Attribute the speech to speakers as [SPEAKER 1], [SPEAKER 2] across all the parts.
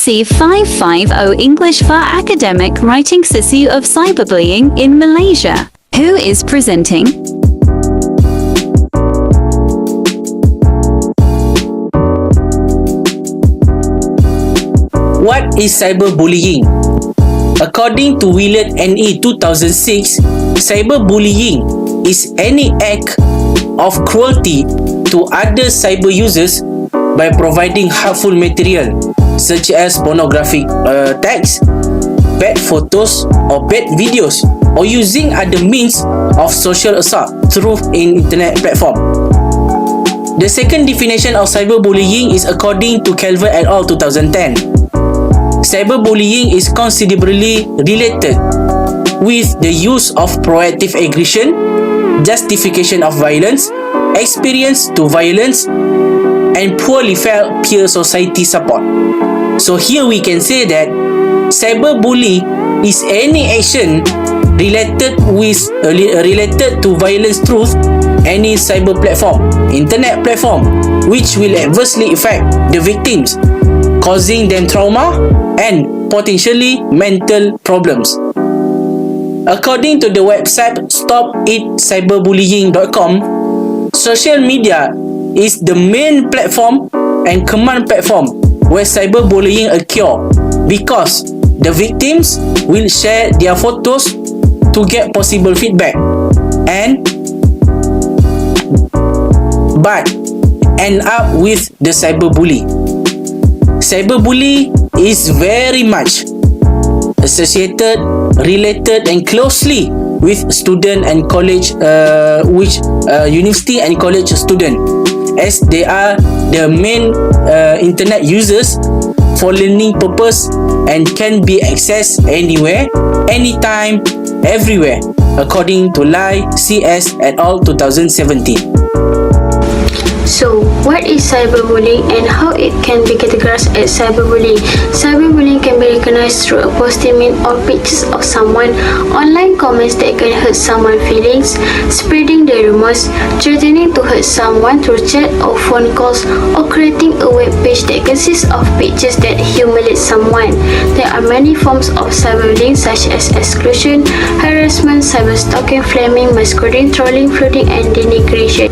[SPEAKER 1] ELC550 English for Academic Writing Session of Cyberbullying in Malaysia. Who is presenting?
[SPEAKER 2] What is cyberbullying? According to Willard NE 2006, cyberbullying is any act of cruelty to other cyber users by providing harmful material such as pornographic text, bad photos or bad videos, or using other means of social assault through an internet platform. The second definition of cyberbullying is according to Calvert et al. 2010. Cyberbullying is considerably related with the use of proactive aggression, justification of violence, experience to violence, and poorly felt peer society support. So here we can say that cyberbully is any action related to violence through any cyber platform, internet platform, which will adversely affect the victims, causing them trauma and potentially mental problems. According to the website stopitcyberbullying.com, social media is the main platform and command platform where cyberbullying occurs because the victims will share their photos to get possible feedback but end up with the cyberbully. Cyberbully is very much associated, related and closely with student and college, university and college student, as they are the main internet users for learning purpose and can be accessed anywhere, anytime, everywhere, according to Lai CS et al. 2017.
[SPEAKER 3] So, what is cyberbullying and how it can be categorized as cyberbullying? Cyberbullying can be recognized through a posting or pictures of someone, online comments that can hurt someone's feelings, spreading the rumors, threatening to hurt someone through chat or phone calls, or creating a web page that consists of pictures that humiliate someone. There are many forms of cyberbullying such as exclusion, harassment, cyberstalking, flaming, masquerading, trolling, flooding, and denigration.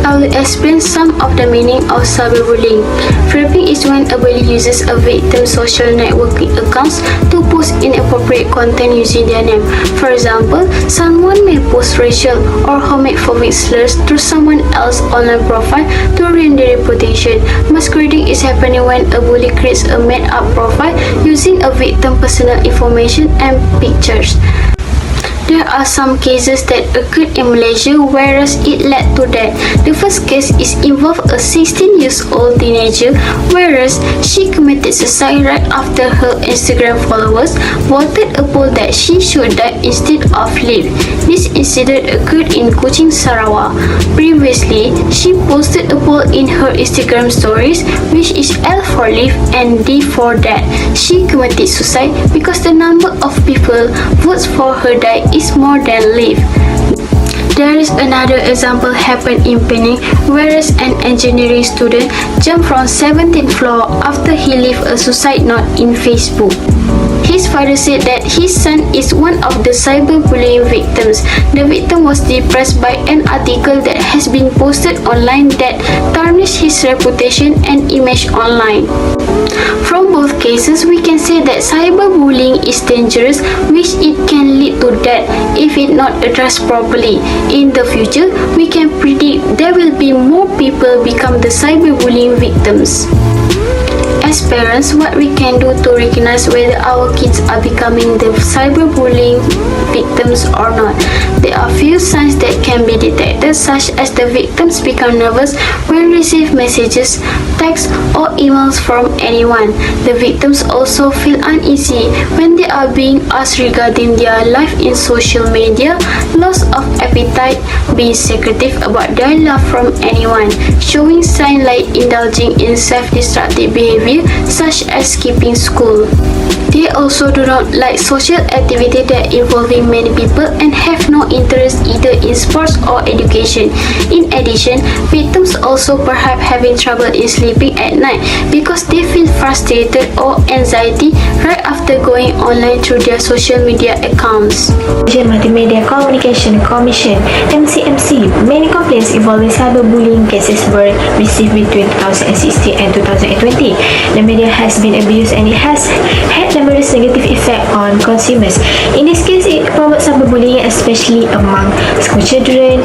[SPEAKER 3] I will explain some of the meaning of cyberbullying. Flapping is when a bully uses a victim's social networking accounts to post inappropriate content using their name. For example, someone may post racial or homophobic slurs through someone else's online profile to ruin their reputation. Masquerading is happening when a bully creates a made-up profile using a victim's personal information and pictures. There are some cases that occurred in Malaysia whereas it led to death. The first case is involved a 16-year-old teenager whereas she committed suicide right after her Instagram followers voted a poll that she should die instead of live. This incident occurred in Kuching, Sarawak. Previously, she posted a poll in her Instagram stories which is L for live and D for death. She committed suicide because the number of people votes for her die is more than live. There is another example happened in Penang, whereas an engineering student jumped from 17th floor after he left a suicide note in Facebook. His father said that his son is one of the cyberbullying victims. The victim was depressed by an article that has been posted online that tarnished his reputation and image online. From both cases, we can say that cyberbullying is dangerous, which it can lead to death if it not addressed properly. In the future, we can predict there will be more people become the cyberbullying victims. As parents, what we can do to recognize whether our kids are becoming the cyberbullying victims or not. There are few signs that can be detected, such as the victims become nervous when receive messages, texts or emails from anyone. The victims also feel uneasy when they are being asked regarding their life in social media, loss of appetite, being secretive about their love from anyone, showing signs like indulging in self-destructive behavior such as skipping school. They also do not like social activity that involving many people and have no interest in either in sports or education. In addition, victims also perhaps having trouble in sleeping at night because they feel frustrated or anxiety right after going online through their social media accounts.
[SPEAKER 4] Malaysia Multimedia Communication Commission (MCMC). Many complaints involving cyberbullying cases were received between 2016 and 2020. The media has been abused and it has had numerous negative effects on consumers. In this case, it promotes cyberbullying, especially among school children,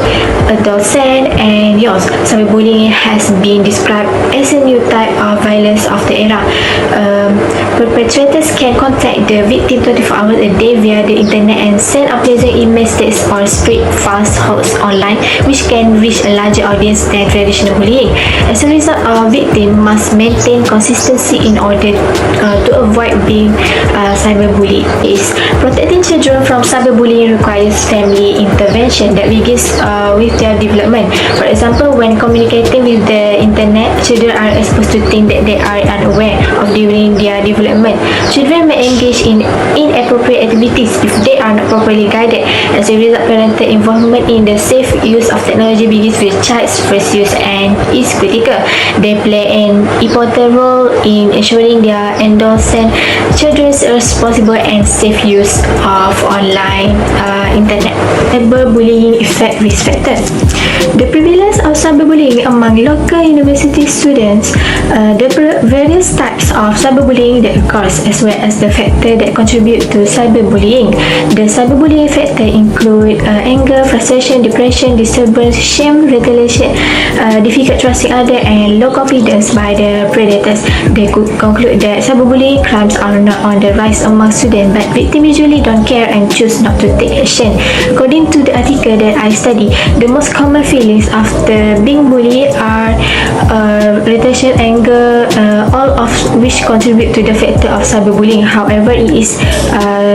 [SPEAKER 4] adolescents, and youth. Cyberbullying has been described as a new type of violence of the era. Perpetrators can contact the victim 24 hours a day via the internet and send unpleasant email states or spread falsehoods online, which can reach a larger audience than traditional bullying. As a result, a victim must maintain consistency in order to avoid being cyberbullied. Protecting children from cyberbullying requires family intervention that begins with their development. For example, when communicating with the internet, children are exposed to things that they are unaware of during their development. Children may engage in inappropriate activities if they are not properly guided. As a result, parental involvement in the safe use of technology begins with child's first use and is critical. They play an important role in ensuring their adolescent children's responsible and safe use of online internet. Cyberbullying effect risk factor. The prevalence of cyberbullying among local university students, the various types of cyberbullying that occurs, as well as the factor that contribute to cyberbullying. The cyberbullying factor include anger, frustration, depression, disturbance, shame, retaliation, difficult trusting others, and low confidence by the predators. They could conclude that cyberbullying crimes are not on the rise among students, but victims usually don't care and choose not to take action. According to the article that I studied, the most common feelings after being bullied are retaliation, anger, all of which contribute to the factor of cyberbullying. However, it is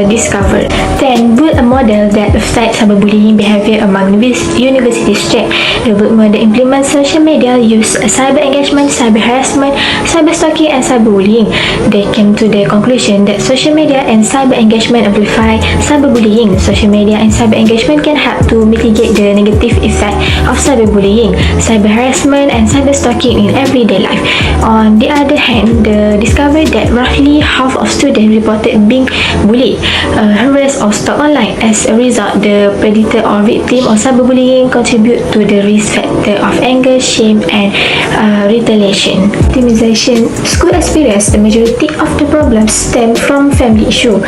[SPEAKER 4] discovered. 10. Build a model that affects cyberbullying behavior among university students. The build model implements social media use, cyber engagement, cyber harassment, cyber stalking, and cyberbullying. They came to the conclusion that social media and cyber engagement amplify cyberbullying. Social media and cyber engagement can help to mitigate the negative effect of cyberbullying, cyber harassment, and cyber stalking in everyday life. On the other hand, the discovery that roughly half of students reported being bullied, harassed, or stalked online. As a result, the predator or victim of cyberbullying contribute to the risk factor of anger, shame, and retaliation. Victimization. School experience, the majority of the problems stem from family issue,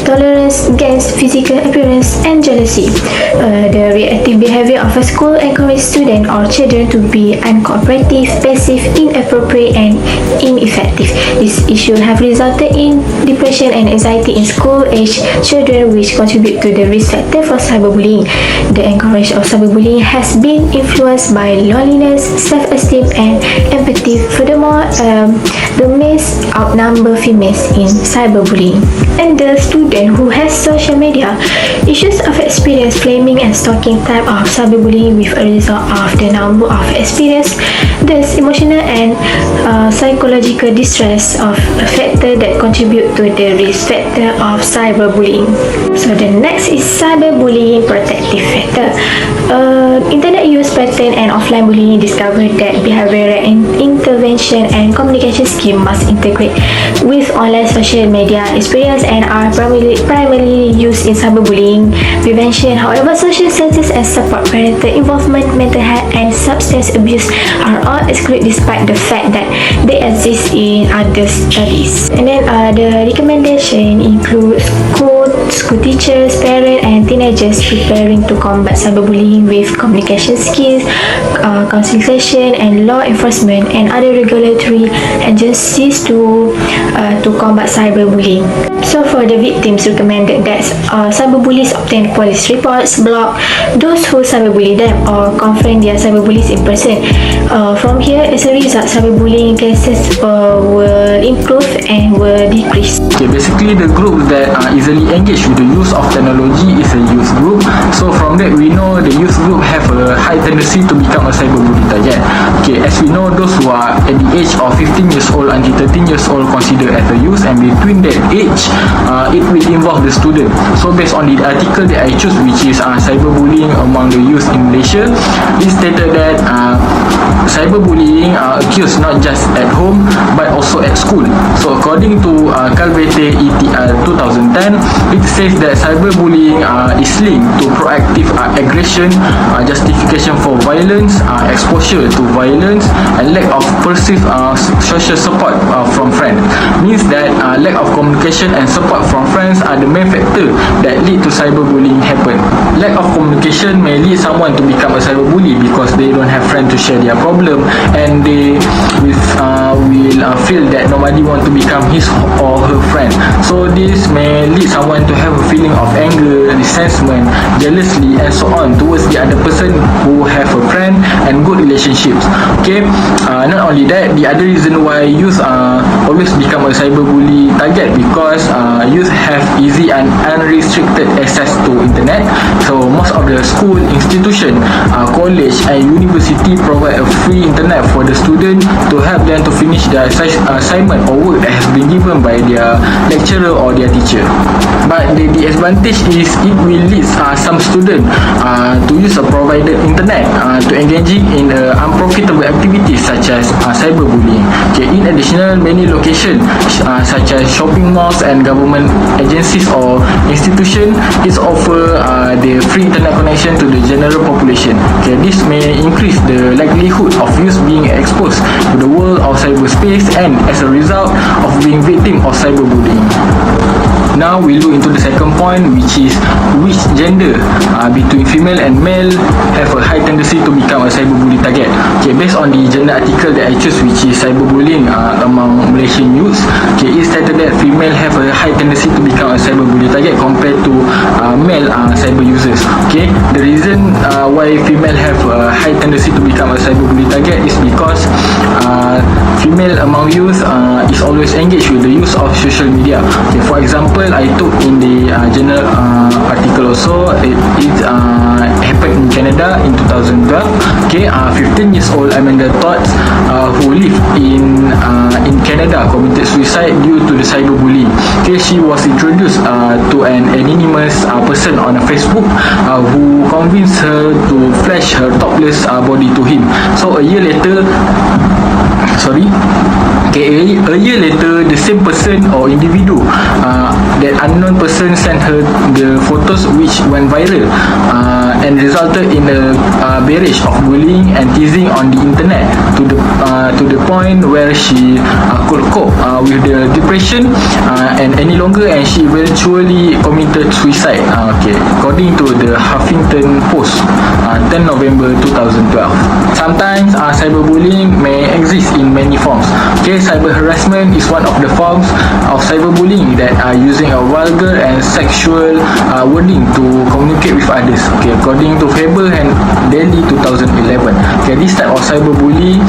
[SPEAKER 4] tolerance against physical appearance, and jealousy. The reactive behavior of a school encourages students or children to be uncooperative, passive, inappropriate, and ineffective. These issues have resulted in depression and anxiety in school-aged children, which contribute to the risk factor for cyberbullying. The encouragement of cyberbullying has been influenced by loneliness, self-esteem, and empathy. Furthermore, the males outnumber females in cyberbullying. And the student who has social media issues of experience flaming and stalking type of cyberbullying with a result of the number of experience, thus emotional and psychological distress of a factor that contribute to the risk factor of cyberbullying. So the next is cyberbullying protective factor. Internet use pattern and offline bullying discovered that behavioral intervention and communication scheme must integrate with online social media experience and are primarily used in cyberbullying prevention. However, social sciences and support, parental involvement, mental health, and substance abuse are all excluded despite the fact that they exist in other studies. And then the recommendation includes school teachers, parents, and teenagers preparing to combat cyberbullying with communication skills, consultation, and law enforcement and other regulatory agencies to combat cyberbullying. So for the victims, recommended that cyberbullies obtain police reports, block those who cyberbully them, or confront their cyberbullies in person. From here, as a result, cyberbullying cases will improve and will decrease.
[SPEAKER 5] Okay, basically the group that easily engage engage with the use of technology is a youth group. So from that we know the youth group have a high tendency to become a cyberbullying target. Okay, as we know, those who are at the age of 15 years old until 13 years old considered as a youth, and between that age it will involve the student. So based on the article that I choose, which is cyberbullying among the youth in Malaysia, it stated that cyberbullying are accused not just at home but also at school. So according to Calvete ETR 2010, it says that cyberbullying is linked to proactive aggression, justification for violence, exposure to violence, and lack of perceived social support from friends. Means that lack of communication and support from friends are the main factor that lead to cyberbullying happen. Lack of communication may lead someone to become a cyberbully because they don't have friends to share their problem, and they will feel that nobody want to become his or her friend. So this may lead someone to have a feeling of anger, resentment, jealousy, and so on towards the other person who have a friend and good relationships. Okay, not only that, the other reason why youth always become a cyberbully target because youth have easy and unrestricted access to internet. So most of the school, institution, college and university provide a free internet for the student to help them to finish their assignment or work that has been given by their lecturer or their teacher. But the disadvantage is it will lead some student to use a provided internet to engaging in unprofitable activities such as cyberbullying. Okay, in addition, many locations such as shopping malls and government agencies or institutions is offer the free internet connection to the general population. Okay, this may increase the likelihood of youth being exposed to the world of cyberspace and as a result of being victim of cyberbullying. Now we look into the second point, which is which gender between female and male have a high tendency to become a cyberbully target. Okay, based on the gender article that I choose, which is cyberbullying among Malaysian youths, okay, it stated that female have a high tendency to become a cyberbully target compared to male cyber users. Okay, the reason why female have a high tendency to become a cyberbully target is because female among youth is always engaged with the use of social media. Okay, for example, I took in the journal article also, it happened in Canada in 2012. Okay, 15 years old Amanda Todd who live in Canada committed suicide due to the cyberbullying. Okay, she was introduced to an anonymous person on Facebook who convinced her to flash her topless body to him. So a year later, the same person or individual, that unknown person sent her the photos which went viral and resulted in a barrage of bullying and teasing on the internet to the point where she could cope with the depression and any longer, and she eventually committed suicide. Okay, according to the Huffington Post, 10 November 2012. Sometimes cyberbullying may exist in many forms. Okay, cyber harassment is one of the forms of cyberbullying that are using a vulgar and sexual wording to communicate with others. Okay, according to Faber and Daily 2011. Okay, this type of cyberbullying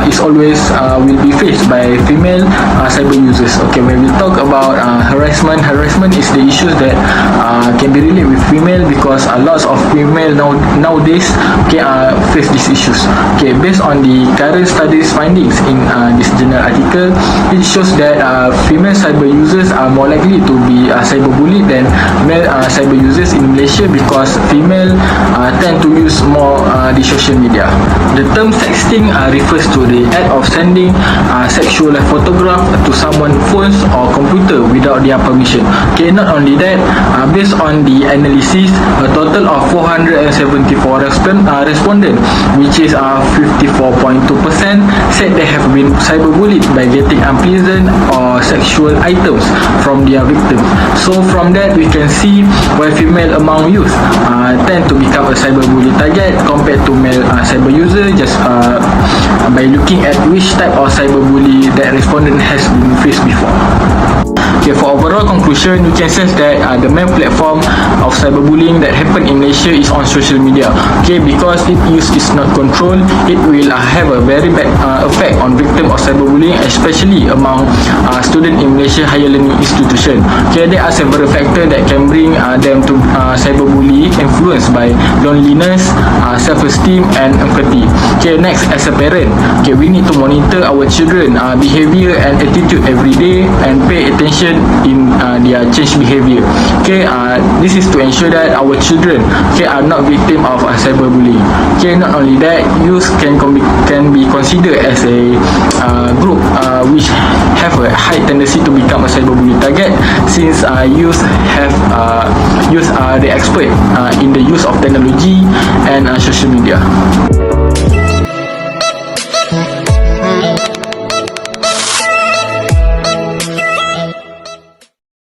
[SPEAKER 5] is always will be faced by female cyber users. Okay, when we talk about harassment is the issues that can be related with female because lots of female nowadays face these issues. Okay, based on the current studies findings in this journal article, it shows that female cyber users are more likely to be cyberbullied than male cyber users in Malaysia because female tend to use more the social media. The term sexting refers to the act of sending sexual photograph to someone's phone or computer without their permission. Okay, not only that, based on the analysis, a total of 474 respondents, which is 54.2%, said they have been cyberbullied by getting unpleasant or sexual items from their victims. So from that we can see why female among youth tend to become a cyberbully target compared to male cyber user, just by looking at which type of cyberbully that respondent has been faced before. Okay, for overall conclusion, we can say that the main platform of cyberbullying that happen in Malaysia is on social media. Okay, because its use is not controlled, it will have a very bad effect on victim of cyberbullying, especially among students in Malaysia higher learning institution. Okay, there are several factors that can bring them to cyberbullying, influenced by loneliness, self-esteem and empathy. Okay, next, as a parent, okay, we need to monitor our children behavior and attitude every day and pay attention in their change behavior. Okay, this is to ensure that our children, okay, are not victim of cyberbullying. Okay, not only that, youth can be considered as a group which have a high tendency to become a cyberbullying target, since youth are the expert in the use of technology and social media.